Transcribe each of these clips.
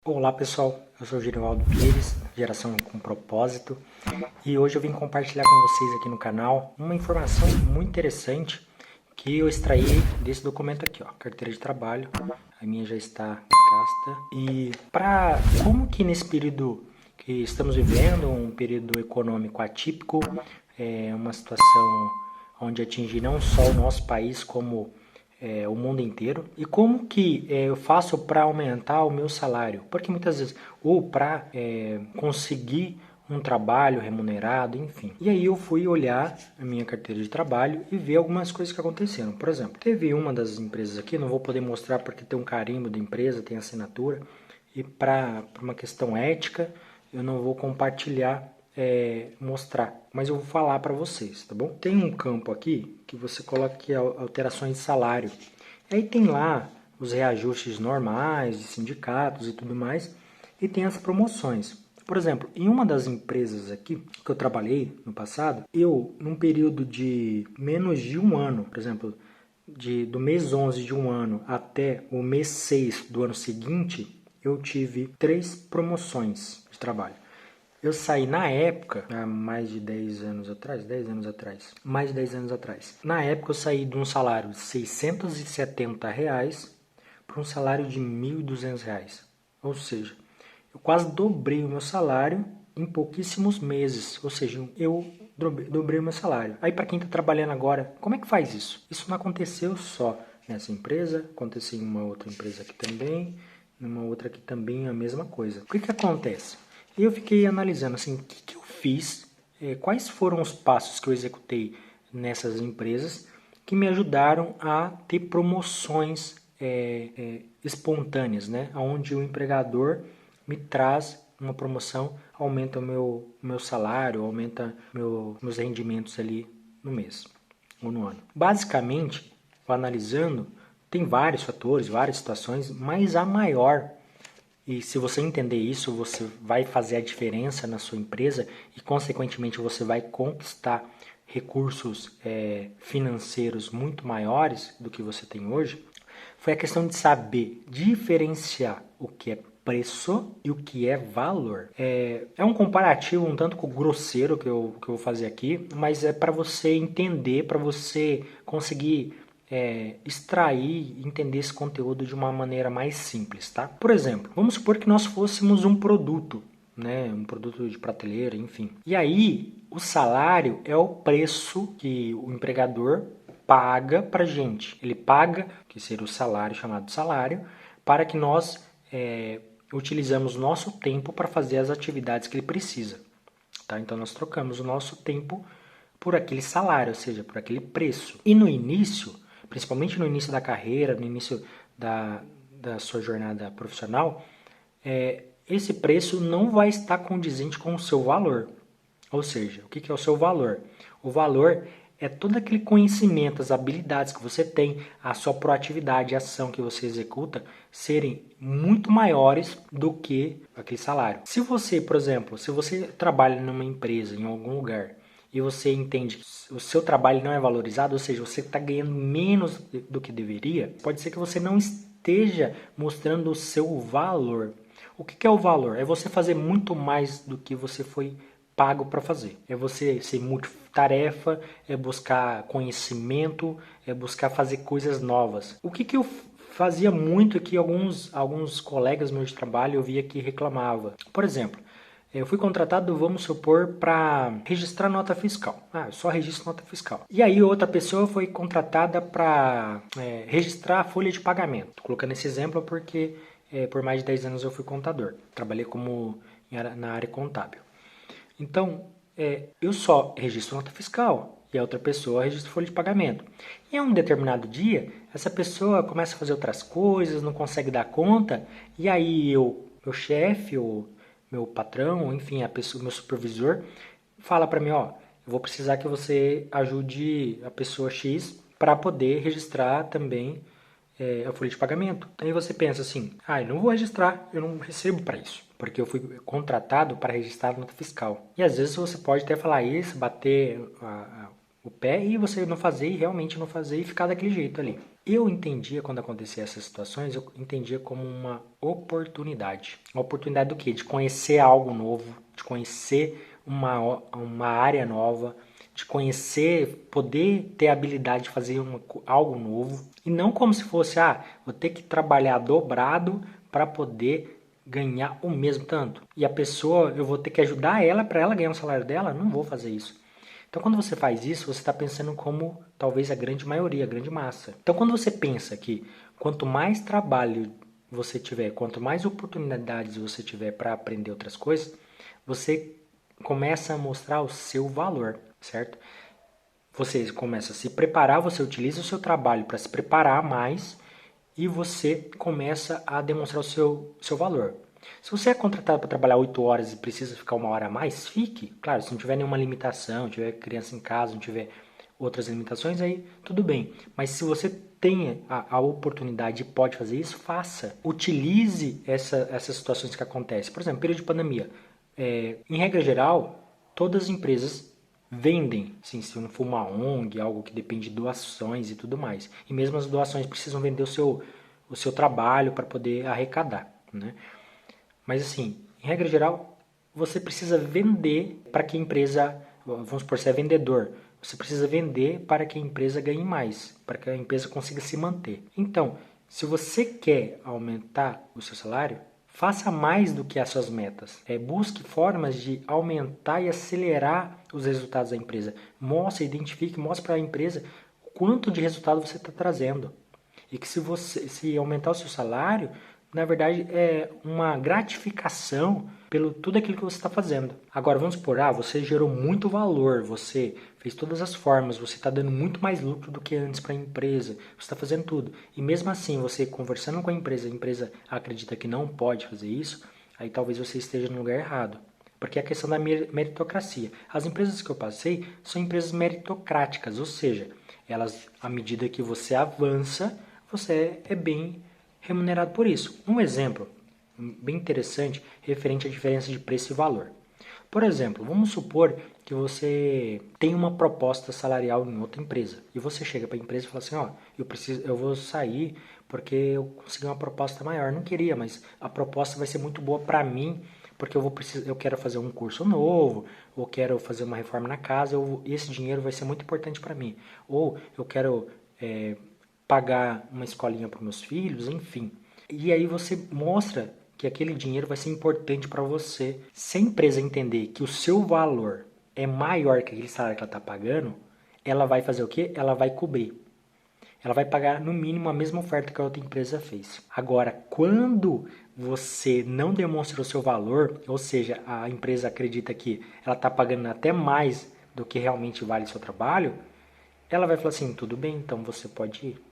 Olá pessoal, eu sou o Genivaldo Pires, Geração com Propósito, e hoje eu vim compartilhar com vocês aqui no canal uma informação muito interessante que eu extraí desse documento aqui, ó, carteira de trabalho. A minha já está gasta. E como que nesse período que estamos vivendo, um período econômico atípico, uma situação onde atinge não só o nosso país como o mundo inteiro, e como que eu faço para aumentar o meu salário, porque muitas vezes, ou para conseguir um trabalho remunerado, enfim. E aí eu fui olhar a minha carteira de trabalho e ver algumas coisas que aconteceram. Por exemplo, teve uma das empresas aqui, não vou poder mostrar porque tem um carimbo da empresa, tem assinatura, e para uma questão ética eu não vou compartilhar, mostrar, mas eu vou falar para vocês, tá bom? Tem um campo aqui que você coloca aqui alterações de salário. Aí tem lá os reajustes normais de sindicatos e tudo mais, e tem as promoções. Por exemplo, em uma das empresas aqui que eu trabalhei no passado, num período de menos de um ano, por exemplo, do mês 11 de um ano até o mês 6 do ano seguinte, eu tive 3 promoções de trabalho. Eu saí na época, há mais de 10 anos atrás, mais de 10 anos atrás. Na época eu saí de um salário de R$ 670 para um salário de R$ 1.200. Ou seja, eu quase dobrei o meu salário em pouquíssimos meses. Ou seja, eu dobrei o meu salário. Aí para quem está trabalhando agora, como é que faz isso? Isso não aconteceu só nessa empresa, aconteceu em uma outra empresa aqui também, numa outra aqui também a mesma coisa. O que acontece? Eu fiquei analisando assim, o que eu fiz, quais foram os passos que eu executei nessas empresas que me ajudaram a ter promoções espontâneas, né? Onde o empregador me traz uma promoção, aumenta o meu salário, aumenta meus rendimentos ali no mês ou no ano. Basicamente, analisando, tem vários fatores, várias situações, mas a maior, e se você entender isso, você vai fazer a diferença na sua empresa e, consequentemente, você vai conquistar recursos financeiros muito maiores do que você tem hoje, foi a questão de saber diferenciar o que é preço e o que é valor. É um comparativo um tanto grosseiro que eu vou fazer aqui, mas é para você entender, para você conseguir extrair e entender esse conteúdo de uma maneira mais simples, tá? Por exemplo, vamos supor que nós fôssemos um produto, né? Um produto de prateleira, enfim. E aí, o salário é o preço que o empregador paga para gente. Ele paga, que seria o salário, chamado salário, para que nós utilizamos nosso tempo para fazer as atividades que ele precisa. Tá? Então, nós trocamos o nosso tempo por aquele salário, ou seja, por aquele preço. E no início, principalmente no início da carreira, no início da sua jornada profissional, esse preço não vai estar condizente com o seu valor. Ou seja, o que é o seu valor? O valor é todo aquele conhecimento, as habilidades que você tem, a sua proatividade, a ação que você executa serem muito maiores do que aquele salário. Se você, por exemplo, se você trabalha numa empresa, em algum lugar, e você entende que o seu trabalho não é valorizado, ou seja, você está ganhando menos do que deveria, pode ser que você não esteja mostrando o seu valor. O que é o valor? É você fazer muito mais do que você foi pago para fazer. É você ser multitarefa, é buscar conhecimento, é buscar fazer coisas novas. O que eu fazia muito é que alguns colegas meus de trabalho eu via que reclamava. Por exemplo, eu fui contratado, vamos supor, para registrar nota fiscal. Eu só registro nota fiscal. E aí outra pessoa foi contratada para registrar a folha de pagamento. Tô colocando esse exemplo porque por mais de 10 anos eu fui contador. Trabalhei na área contábil. Então, eu só registro nota fiscal e a outra pessoa registra folha de pagamento. E em um determinado dia, essa pessoa começa a fazer outras coisas, não consegue dar conta, e aí meu chefe, ou meu patrão, enfim, meu supervisor, fala para mim, eu vou precisar que você ajude a pessoa X para poder registrar também a folha de pagamento. Aí você pensa assim, eu não vou registrar, eu não recebo para isso, porque eu fui contratado para registrar a nota fiscal. E às vezes você pode até falar isso, bater o pé e você não fazer, e realmente não fazer e ficar daquele jeito ali. Eu entendia, quando acontecia essas situações, eu entendia como uma oportunidade. Uma oportunidade do quê? De conhecer algo novo, de conhecer uma área nova, de conhecer, poder ter a habilidade de fazer algo novo. E não como se fosse, vou ter que trabalhar dobrado para poder ganhar o mesmo tanto. E a pessoa, eu vou ter que ajudar ela para ela ganhar o salário dela? Não vou fazer isso. Então, quando você faz isso, você está pensando como talvez a grande maioria, a grande massa. Então, quando você pensa que quanto mais trabalho você tiver, quanto mais oportunidades você tiver para aprender outras coisas, você começa a mostrar o seu valor, certo? Você começa a se preparar, você utiliza o seu trabalho para se preparar mais e você começa a demonstrar o seu valor. Se você é contratado para trabalhar 8 horas e precisa ficar 1 hora a mais, fique. Claro, se não tiver nenhuma limitação, tiver criança em casa, não tiver outras limitações, aí tudo bem. Mas se você tem a oportunidade e pode fazer isso, faça. Utilize essas situações que acontecem. Por exemplo, período de pandemia. Em regra geral, todas as empresas vendem, sim, se não for uma ONG, algo que depende de doações e tudo mais. E mesmo as doações precisam vender o seu trabalho para poder arrecadar, né? Mas assim, em regra geral, você precisa vender para que a empresa, vamos supor, você é vendedor, você precisa vender para que a empresa ganhe mais, para que a empresa consiga se manter. Então, se você quer aumentar o seu salário, faça mais do que as suas metas. Busque formas de aumentar e acelerar os resultados da empresa. Mostre, identifique, mostre para a empresa quanto de resultado você está trazendo. E que se aumentar o seu salário, na verdade é uma gratificação pelo tudo aquilo que você está fazendo. Agora vamos supor, você gerou muito valor, você fez todas as formas, você está dando muito mais lucro do que antes para a empresa, você está fazendo tudo. E mesmo assim, você conversando com a empresa acredita que não pode fazer isso, aí talvez você esteja no lugar errado. Porque é a questão da meritocracia. As empresas que eu passei são empresas meritocráticas, ou seja, elas, à medida que você avança, você é bem remunerado por isso. Um exemplo bem interessante referente à diferença de preço e valor. Por exemplo, vamos supor que você tem uma proposta salarial em outra empresa e você chega para a empresa e fala assim, eu vou sair porque eu consegui uma proposta maior. Não queria, mas a proposta vai ser muito boa para mim porque eu quero fazer um curso novo, ou quero fazer uma reforma na casa, esse dinheiro vai ser muito importante para mim. Ou eu quero pagar uma escolinha para meus filhos, enfim. E aí você mostra que aquele dinheiro vai ser importante para você. Se a empresa entender que o seu valor é maior que aquele salário que ela está pagando, ela vai fazer o quê? Ela vai cobrir. Ela vai pagar no mínimo a mesma oferta que a outra empresa fez. Agora, quando você não demonstra o seu valor, ou seja, a empresa acredita que ela está pagando até mais do que realmente vale o seu trabalho, ela vai falar assim, tudo bem, então você pode ir.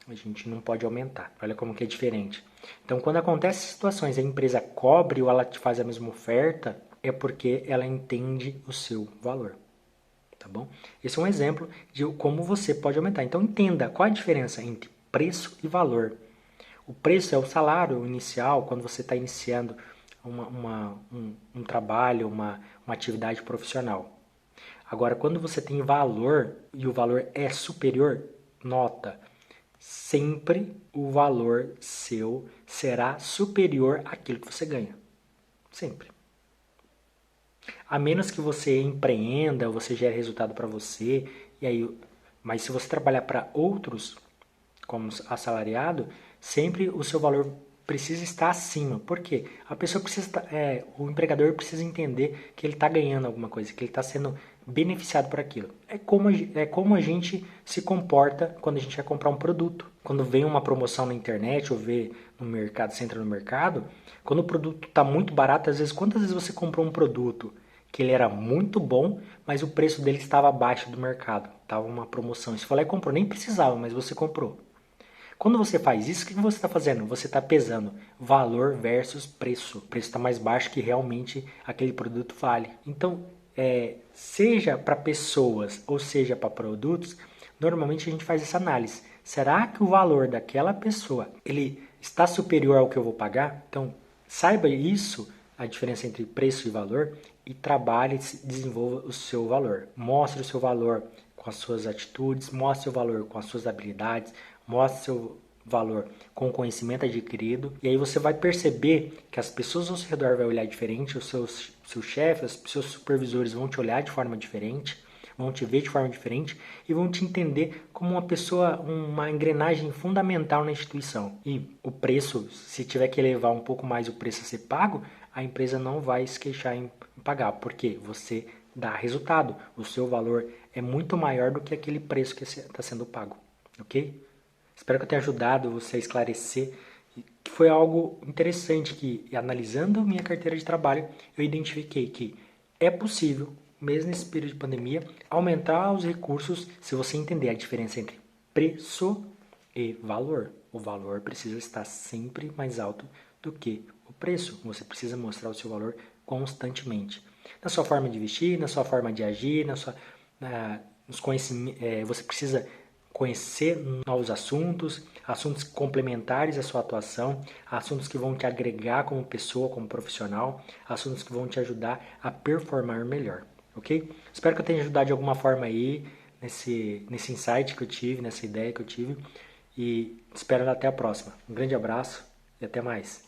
A gente não pode aumentar. Olha como que é diferente. Então, quando acontecem situações, a empresa cobre ou ela te faz a mesma oferta, é porque ela entende o seu valor. Tá bom? Esse é um exemplo de como você pode aumentar. Então, entenda qual a diferença entre preço e valor. O preço é o salário inicial, quando você está iniciando um trabalho, uma atividade profissional. Agora, quando você tem valor e o valor é superior, nota, sempre o valor seu será superior àquilo que você ganha. Sempre. A menos que você empreenda, você gere resultado para você, mas se você trabalhar para outros, como assalariado, sempre o seu valor precisa estar acima. Por quê? O empregador precisa entender que ele está ganhando alguma coisa, que ele está sendo beneficiado por aquilo. É como a gente se comporta quando a gente vai comprar um produto. Quando vem uma promoção na internet ou vê no mercado, você entra no mercado, quando o produto está muito barato, às vezes, quantas vezes você comprou um produto que ele era muito bom, mas o preço dele estava abaixo do mercado, estava uma promoção. Você falou e comprou, nem precisava, mas você comprou. Quando você faz isso, o que você está fazendo? Você está pesando valor versus preço. O preço está mais baixo que realmente aquele produto vale. Então, seja para pessoas ou seja para produtos, normalmente a gente faz essa análise. Será que o valor daquela pessoa ele está superior ao que eu vou pagar? Então, saiba isso, a diferença entre preço e valor, e trabalhe e desenvolva o seu valor. Mostre o seu valor com as suas atitudes, mostre o valor com as suas habilidades, mostre seu valor com o conhecimento adquirido, e aí você vai perceber que as pessoas ao seu redor vão olhar diferente, os seus chefes, os seus supervisores vão te olhar de forma diferente, vão te ver de forma diferente e vão te entender como uma pessoa, uma engrenagem fundamental na instituição. E o preço, se tiver que elevar um pouco mais o preço a ser pago, a empresa não vai se queixar em pagar, porque você dá resultado, o seu valor é muito maior do que aquele preço que está sendo pago, ok? Espero que eu tenha ajudado você a esclarecer que foi algo interessante que, analisando minha carteira de trabalho, eu identifiquei que é possível, mesmo nesse período de pandemia, aumentar os recursos se você entender a diferença entre preço e valor. O valor precisa estar sempre mais alto do que o preço. Você precisa mostrar o seu valor constantemente. Na sua forma de vestir, na sua forma de agir, nos conhecimentos, você precisa conhecer novos assuntos, assuntos complementares à sua atuação, assuntos que vão te agregar como pessoa, como profissional, assuntos que vão te ajudar a performar melhor, ok? Espero que eu tenha ajudado de alguma forma aí, nesse insight que eu tive, nessa ideia que eu tive, e espero até a próxima. Um grande abraço e até mais.